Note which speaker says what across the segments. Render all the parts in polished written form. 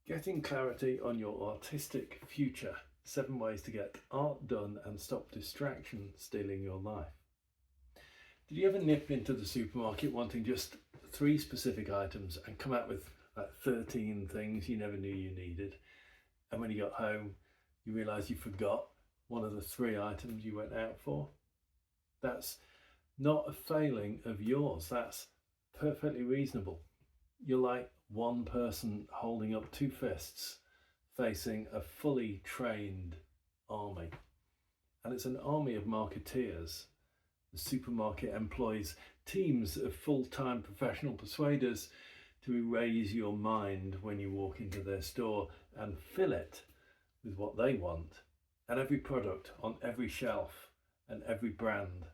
Speaker 1: Getting clarity on your artistic future. 7 ways to get art done and stop distraction stealing your life. Did you ever nip into the supermarket wanting just 3 specific items and come out with like 13 things you never knew you needed? And when you got home, you realised you forgot one of the 3 items you went out for? That's not a failing of yours. That's perfectly reasonable. You're like one person holding up 2 fists facing a fully trained army. And it's an army of marketeers. The supermarket employs teams of full-time professional persuaders to erase your mind when you walk into their store and fill it with what they want. And every product on every shelf and every brand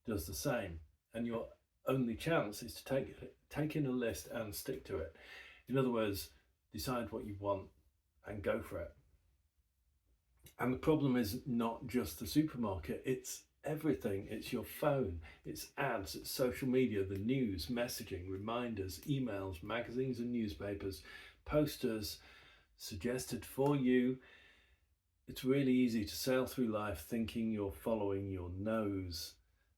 Speaker 1: does the same. And your only chance is to take in a list and stick to it. In other words, decide what you want and go for it. And the problem is not just the supermarket, it's everything. It's your phone, it's ads, it's social media, the news, messaging, reminders, emails, magazines and newspapers, posters suggested for you. It's really easy to sail through life thinking you're following your nose,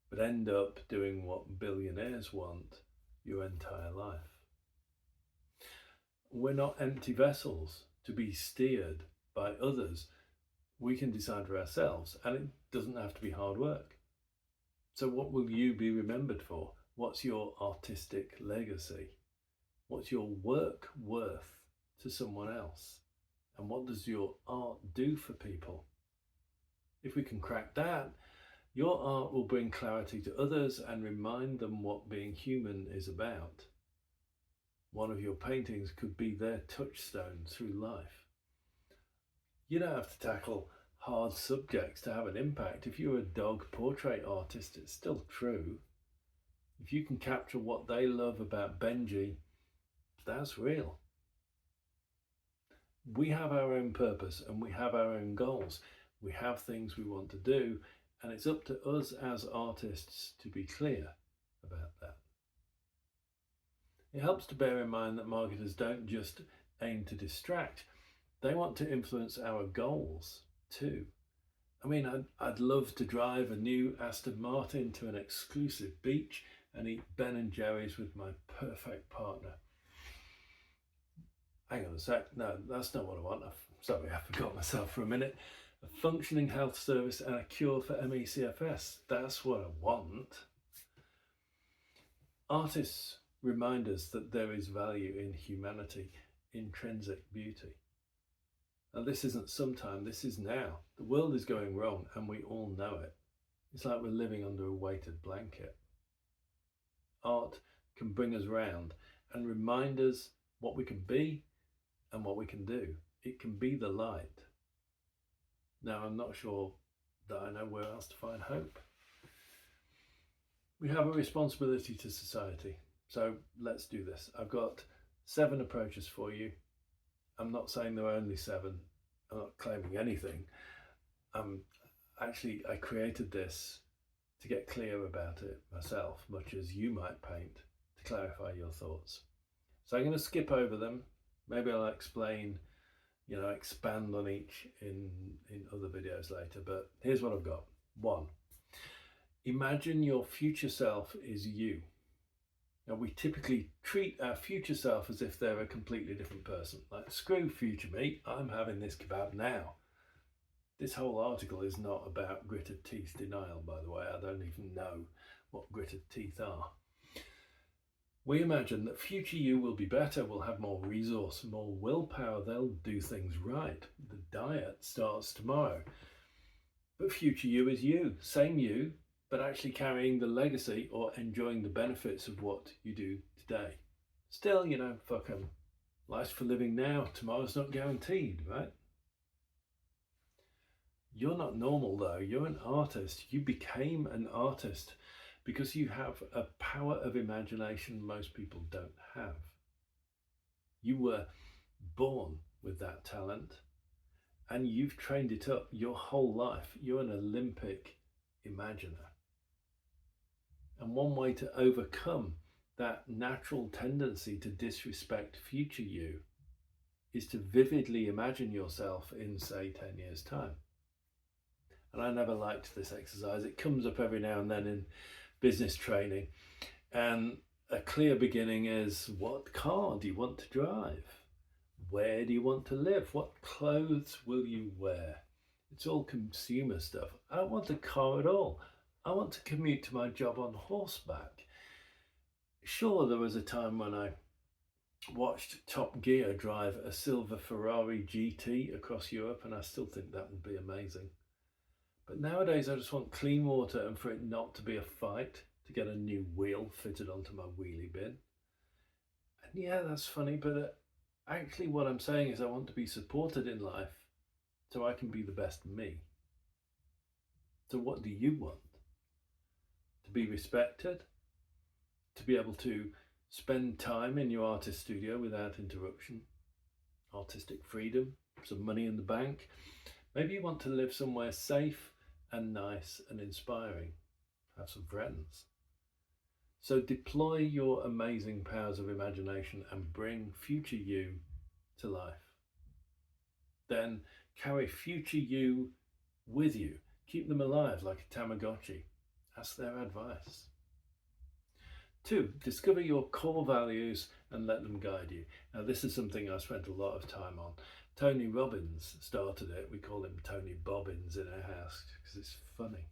Speaker 1: but end up doing what billionaires want your entire life. We're not empty vessels to be steered by others. We can decide for ourselves, and it doesn't have to be hard work. So what will you be remembered for? What's your artistic legacy? What's your work worth to someone else? And what does your art do for people? If we can crack that, your art will bring clarity to others and remind them what being human is about. One of your paintings could be their touchstone through life. You don't have to tackle hard subjects to have an impact. If you're a dog portrait artist, it's still true. If you can capture what they love about Benji, that's real. We have our own purpose and we have our own goals. We have things we want to do, and it's up to us as artists to be clear about that. It helps to bear in mind that marketers don't just aim to distract, they want to influence our goals too. I mean, I'd love to drive a new Aston Martin to an exclusive beach and eat Ben and Jerry's with my perfect partner. Hang on a sec, no, that's not what I want. Sorry, I forgot myself for a minute. A functioning health service and a cure for ME/CFS, that's what I want. Artists remind us that there is value in humanity, intrinsic beauty. And this isn't sometime, this is now. The world is going wrong and we all know it. It's like we're living under a weighted blanket. Art can bring us round and remind us what we can be and what we can do. It can be the light. Now, I'm not sure that I know where else to find hope. We have a responsibility to society. So let's do this. I've got 7 approaches for you. I'm not saying there are only 7. I'm not claiming anything. Actually, I created this to get clear about it myself, much as you might paint, to clarify your thoughts. So I'm going to skip over them. Maybe I'll explain, expand on each in other videos later, but here's what I've got. 1, imagine your future self is you. Now, we typically treat our future self as if they're a completely different person. Like, screw future me, I'm having this kebab now. This whole article is not about gritted teeth denial, by the way. I don't even know what gritted teeth are. We imagine that future you will be better, will have more resource, more willpower, they'll do things right. The diet starts tomorrow. But future you is you, same you, but actually carrying the legacy or enjoying the benefits of what you do today. Still, fuck 'em. Life's for living now. Tomorrow's not guaranteed, right? You're not normal though. You're an artist. You became an artist because you have a power of imagination most people don't have. You were born with that talent and you've trained it up your whole life. You're an Olympic imaginer. And one way to overcome that natural tendency to disrespect future you is to vividly imagine yourself in, say, 10 years' time. And I never liked this exercise. It comes up every now and then in business training. And a clear beginning is, what car do you want to drive? Where do you want to live? What clothes will you wear? It's all consumer stuff. I don't want a car at all. I want to commute to my job on horseback. Sure, there was a time when I watched Top Gear drive a silver Ferrari GT across Europe, and I still think that would be amazing. But nowadays I just want clean water and for it not to be a fight to get a new wheel fitted onto my wheelie bin. And yeah, that's funny, but actually what I'm saying is I want to be supported in life so I can be the best me. So what do you want? To be respected? To be able to spend time in your artist studio without interruption? Artistic freedom? Some money in the bank? Maybe you want to live somewhere safe and nice and inspiring. Have some friends. So deploy your amazing powers of imagination and bring future you to life. Then carry future you with you. Keep them alive like a Tamagotchi. Ask their advice. 2, discover your core values and let them guide you. Now this is something I spent a lot of time on. Tony Robbins started it. We call him Tony Bobbins in our house because it's funny.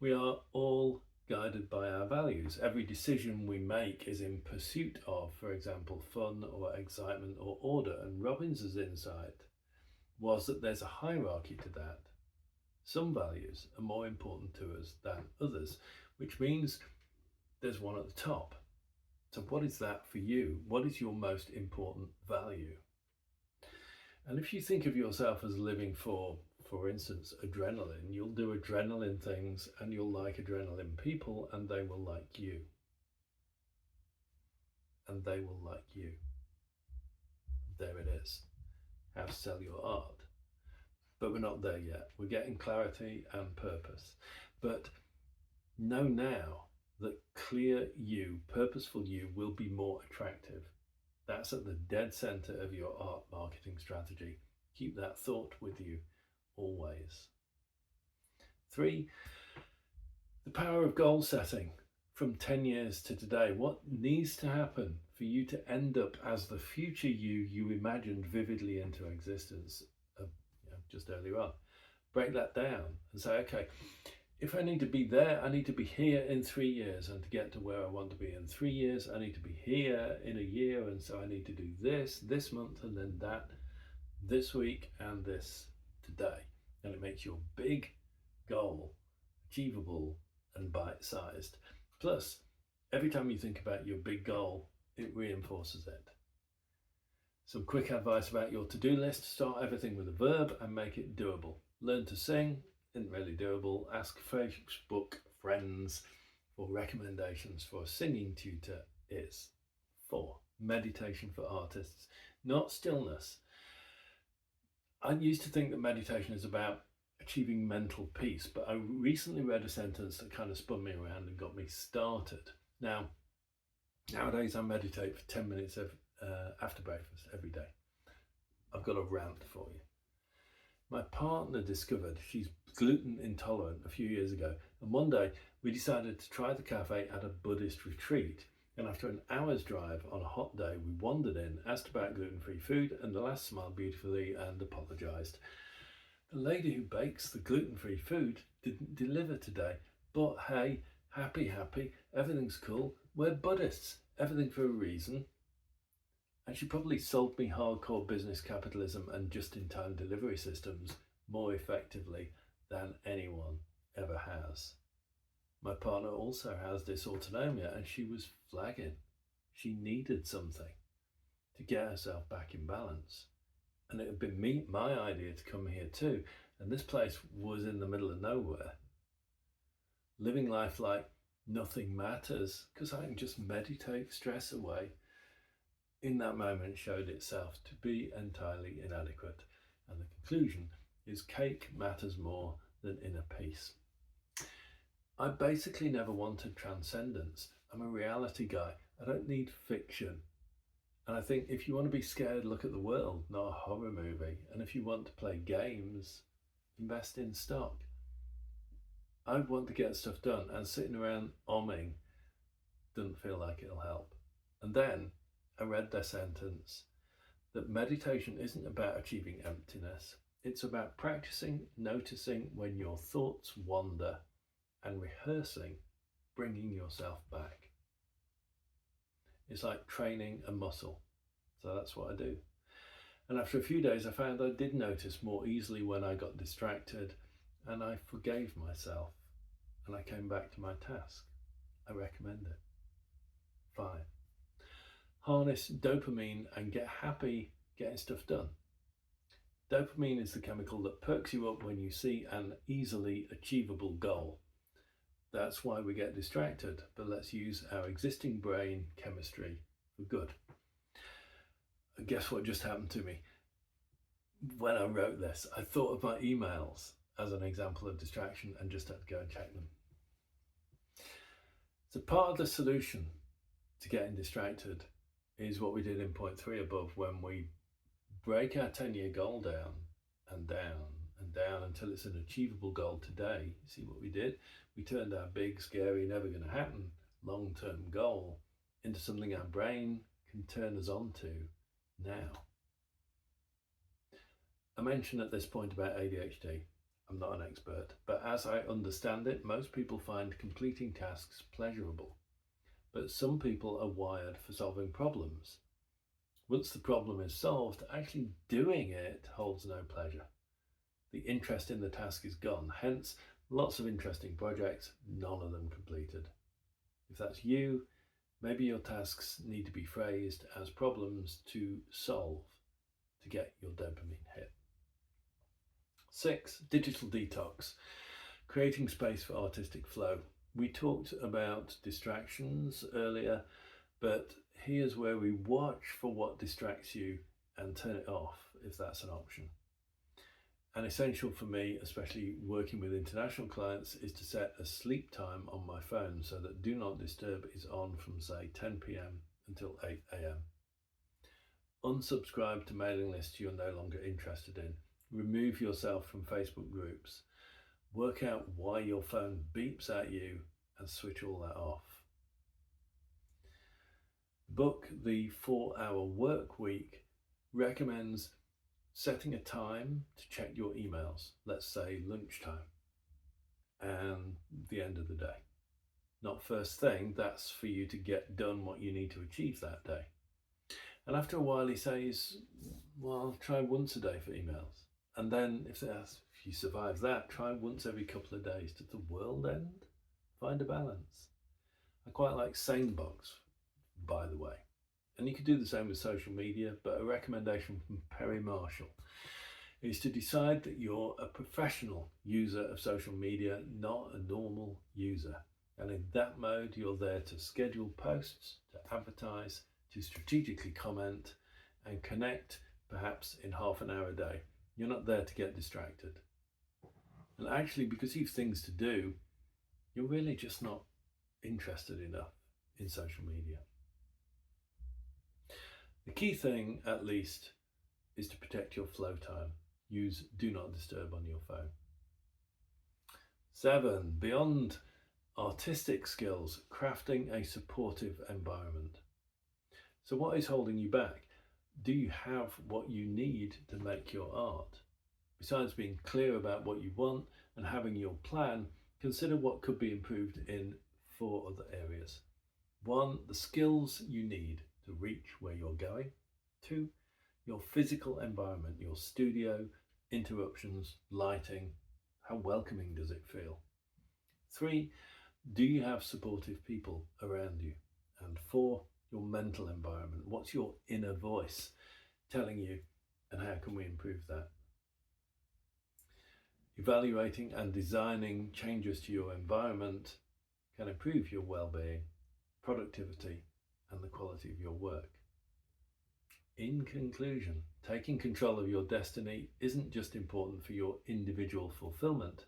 Speaker 1: We are all guided by our values. Every decision we make is in pursuit of, for example, fun or excitement or order. And Robbins's insight was that there's a hierarchy to that. Some values are more important to us than others, which means there's one at the top. So what is that for you? What is your most important value? And if you think of yourself as living for instance, adrenaline, you'll do adrenaline things and you'll like adrenaline people and they will like you. And they will like you. There it is. How to sell your art. But we're not there yet. We're getting clarity and purpose. But know now that clear you, purposeful you will be more attractive. That's at the dead center of your art marketing strategy. Keep that thought with you always. 3, the power of goal setting from 10 years to today. What needs to happen for you to end up as the future you imagined vividly into existence just earlier on? Break that down and say, okay, if I need to be there, I need to be here in 3 years, and to get to where I want to be in 3 years, I need to be here in a year, and so I need to do this month, and then that this week, and this today. And it makes your big goal achievable and bite-sized. Plus, every time you think about your big goal, it reinforces it. Some quick advice about your to-do list: start everything with a verb and make it doable. Learn to sing, isn't really doable. Ask Facebook friends for recommendations for a singing tutor is. 4, meditation for artists, not stillness. I used to think that meditation is about achieving mental peace, but I recently read a sentence that kind of spun me around and got me started. Now, nowadays I meditate for 10 minutes after breakfast every day. I've got a rant for you. My partner discovered she's gluten intolerant a few years ago, and one day we decided to try the cafe at a Buddhist retreat. And after an hour's drive on a hot day, we wandered in, asked about gluten-free food, and the lass smiled beautifully and apologised. The lady who bakes the gluten-free food didn't deliver today, but hey, happy, everything's cool. We're Buddhists, everything for a reason. And she probably sold me hardcore business capitalism and just-in-time delivery systems more effectively than anyone ever has. My partner also has dysautonomia, and she was flagging. She needed something to get herself back in balance. And it had been my idea to come here too. And this place was in the middle of nowhere. Living life like nothing matters because I can just meditate stress away. In that moment showed itself to be entirely inadequate. And the conclusion is cake matters more than inner peace. I basically never wanted transcendence. I'm a reality guy. I don't need fiction. And I think if you want to be scared, look at the world, not a horror movie. And if you want to play games, invest in stock. I want to get stuff done, and sitting around omming doesn't feel like it'll help. And then I read their sentence that meditation isn't about achieving emptiness. It's about practicing noticing when your thoughts wander and rehearsing bringing yourself back. It's like training a muscle. So that's what I do. And after a few days, I found I did notice more easily when I got distracted, and I forgave myself and I came back to my task. I recommend it. 5. Harness dopamine and get happy getting stuff done. Dopamine is the chemical that perks you up when you see an easily achievable goal. That's why we get distracted, but let's use our existing brain chemistry for good. And guess what just happened to me? When I wrote this, I thought of my emails as an example of distraction and just had to go and check them. So part of the solution to getting distracted is what we did in point 3 above, when we break our 10-year goal down and down and down until it's an achievable goal today. See what we did? We turned our big, scary, never going to happen long-term goal into something our brain can turn us on to now. I mentioned at this point about ADHD. I'm not an expert, but as I understand it, most people find completing tasks pleasurable. But some people are wired for solving problems. Once the problem is solved, actually doing it holds no pleasure. The interest in the task is gone, hence lots of interesting projects, none of them completed. If that's you, maybe your tasks need to be phrased as problems to solve to get your dopamine hit. 6, digital detox, creating space for artistic flow. We talked about distractions earlier, but here's where we watch for what distracts you and turn it off if that's an option. And essential for me, especially working with international clients, is to set a sleep time on my phone so that Do Not Disturb is on from say 10 p.m. until 8 a.m. Unsubscribe to mailing lists you're no longer interested in. Remove yourself from Facebook groups. Work out why your phone beeps at you and switch all that off. Book the 4-hour work week recommends setting a time to check your emails, let's say lunchtime, and the end of the day. Not first thing, that's for you to get done what you need to achieve that day. And after a while he says, well, try once a day for emails. And then if you survive that, try once every couple of days. Does the world end? Find a balance. I quite like SaneBox, by the way. And you could do the same with social media, but a recommendation from Perry Marshall is to decide that you're a professional user of social media, not a normal user. And in that mode, you're there to schedule posts, to advertise, to strategically comment and connect, perhaps in half an hour a day. You're not there to get distracted. And actually, because you've things to do, you're really just not interested enough in social media. The key thing, at least, is to protect your flow time. Use Do Not Disturb on your phone. 7, beyond artistic skills, crafting a supportive environment. So what is holding you back? Do you have what you need to make your art? Besides being clear about what you want and having your plan, consider what could be improved in 4 other areas. 1, the skills you need to reach where you're going. 2, your physical environment, your studio, interruptions, lighting, how welcoming does it feel? 3, do you have supportive people around you? And 4, your mental environment. What's your inner voice telling you, and how can we improve that? Evaluating and designing changes to your environment can improve your well-being, productivity, and the quality of your work. In conclusion, taking control of your destiny isn't just important for your individual fulfillment.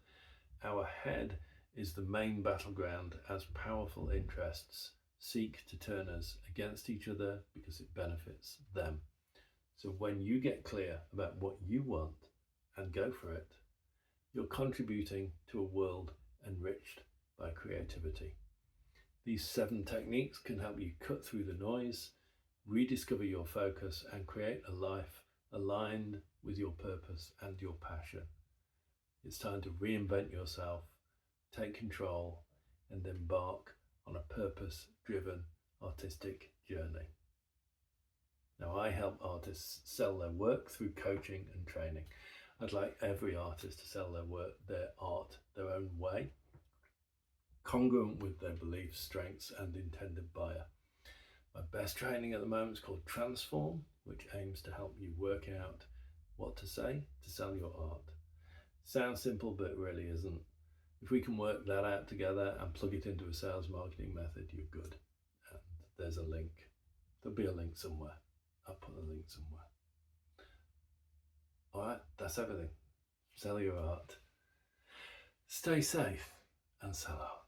Speaker 1: Our head is the main battleground as powerful interests seek to turn us against each other because it benefits them. So when you get clear about what you want and go for it, you're contributing to a world enriched by creativity. These 7 techniques can help you cut through the noise, rediscover your focus, and create a life aligned with your purpose and your passion. It's time to reinvent yourself, take control, and embark on a purpose-driven artistic journey. Now, I help artists sell their work through coaching and training. I'd like every artist to sell their work, their art, their own way, congruent with their beliefs, strengths, and intended buyer. My best training at the moment is called Transform, which aims to help you work out what to say to sell your art. Sounds simple, but it really isn't. If we can work that out together and plug it into a sales marketing method, you're good. And there's a link. There'll be a link somewhere. I'll put a link somewhere. All right, that's everything. Sell your art. Stay safe and sell art.